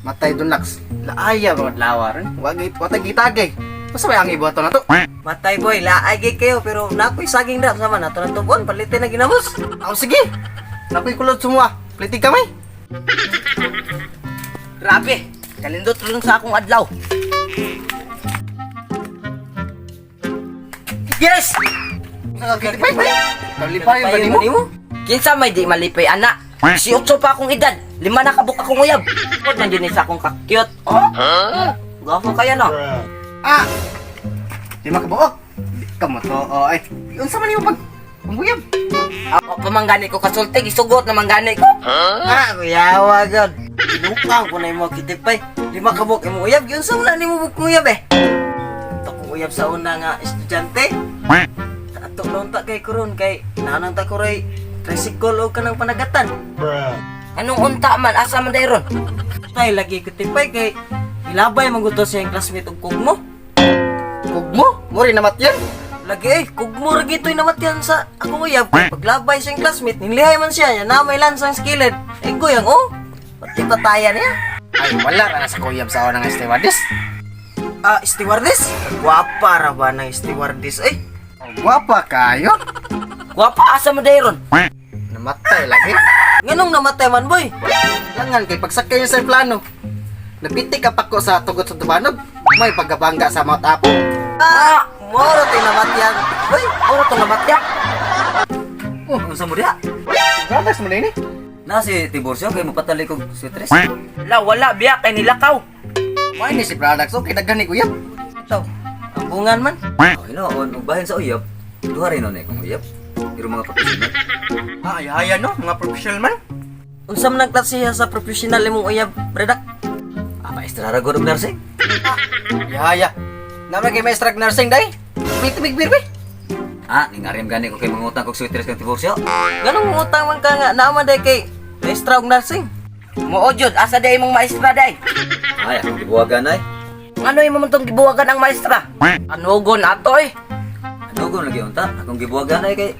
Matay Dunlax. Laaya mga lawaran. Watag gitagay. Basta may ang ibuhat na to. Matay boy, laay gay kayo pero nakoy saging dap sama na to ng tubon, palitin na ginamos. Aw sige. Nakoy kulod sumwa. Plitig kamay. Grabe, kalindot rin sa akong adlaw. Yes! Nakakitipay. Kalipay ba nimo? Kinsa may di malipay ana? Si Otso pa akong edad, 5 na kabuk akong uyab. Kod nandiyan ni sa akong kakyot. Oh? Gwapo kaya no? Ah. Di makabuok. Kamo to. Ay. Unsa man nimo pag pambuyab? Ako pamanggani ko kasulti, isugot na manggani ko. Ah, kuyawa god. Inukaw ko na imo kitipay. 5 kabuk imo uyab, gyud sa una nimo buk uyab eh. Tok uyab sa una nga estudyante. Ato lonta kay kuron kay nanang ta kuray tricycle o kanang panagatan. Anong unta man asa man dayron? Tay lagi kitipay kay ilabay man gusto sa classmate og kugmo. Kugmo? Mori na matyan. Lagi kugmo ra gitoy namatyan sa akong uyab. Paglabay sa classmate nilihay man siya na may lansang skilled. Eh goyang oh. Pati patayan niya. Ay wala ra na sa kuyab sa una nga stewardess. Ah, stewardess? Gwapa ra ba ng stewardess eh? Guwapa kayo. Gwapa asa man dayron? Namatay lagi. Nganong namatay man boy? Langan kay pagsakay niya sa plano. Napitik ka pako sa tugot sa tubanog. May pagkabangga sa Mount Apo. Ah, moro tay namatyan. Boy, moro to namatyan. Oh, unsa mo diha? Gradas mo na ini. Na si Tiborcio kay mapatali kog sweatres. La wala biya kay nilakaw. May ni si products okay daghan ni kuya. Ito, ang bungan man. Oh, hinoon og bahin sa uyab. Duha rin nun kung uyab. Pero mga profesional. Haya no, mga professional man. Unsa man nagklasiya sa professional imong uyab, Predak? Maestra ra gud og nursing. Haya. Naman kay maestra nursing day. Tibig birbe. Ningarim gani ko kay mangutang kog sweatres kang Tiborcio. Ganong utang man ka nga naman day kay maestra og nursing. Muo jud asa day imong maestra day? Ay, akong gibuwagan ay. Ano imo man tong gibuwagan ang maestra? Anugon ato eh. Ano ko lagi unta? Akong gibuwagan ay kay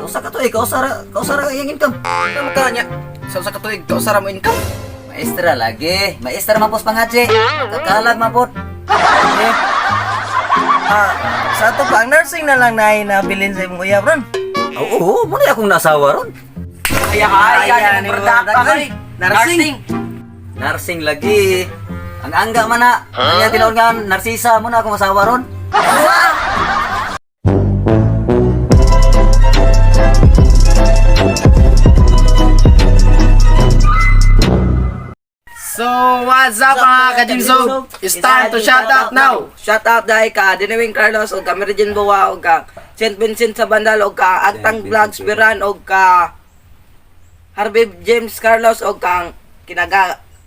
usa ka to eh, kausara iyang income. Ano ka niya? Sa usa ka tuig to sara mo income. Maestra lagi. Maestra mapos pangadje. Kakalag mapot. Sa ato pa ang nursing na lang na bilin sa imong uyab ron. Oo, mo na akong nasawa ron. Kaya ni Predak kay nursing. Nursing lagi. Ang angga man na. Kaya tinuod nga narsisa mo na akong masawa ron. So, what's up mga ka-Jimsog? It's time to shout out now. Shout out dahil ka Dinewing Carlos o ka Meridian Boa o ka St. Vincent sa Bandal o ka Agtang Vlogs Biran o ka Harvey James Carlos o kang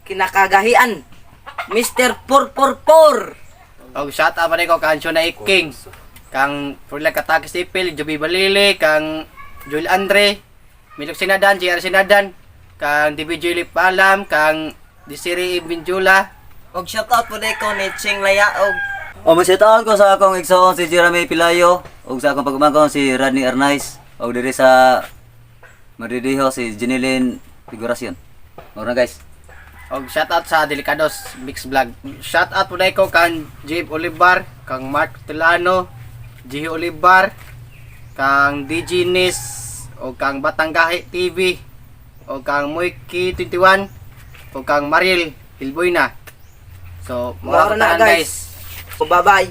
kinakagahian Mr. 444. Og shout out pa ko kang Shona King. Kang Furla Katakis Ipil, Joby Balili, kang Joel Andre, Milok Sinadan, JR Sinadan, kang DBJ Lipalam, kang Desiree Binjula. Og shout out po ko ni Ching Laya og Masitaon ko sa akong igsoon si Jeremy Pilayo ug sa akong pagmangkon si Rodney Arnaiz ug diri sa Madridiho si Jeneline Figuracion. Mura guys. Og shout out sa Delicados Mix Vlog. Shout out po ko kang Jave Olivar, kang Mark Tilano, Jihi Olivar, kang DJ Nis, o kang Batanggahi TV, o kang Moiki 21, o kang Mariel Hilboyna. So, Mura na guys. Bye bye.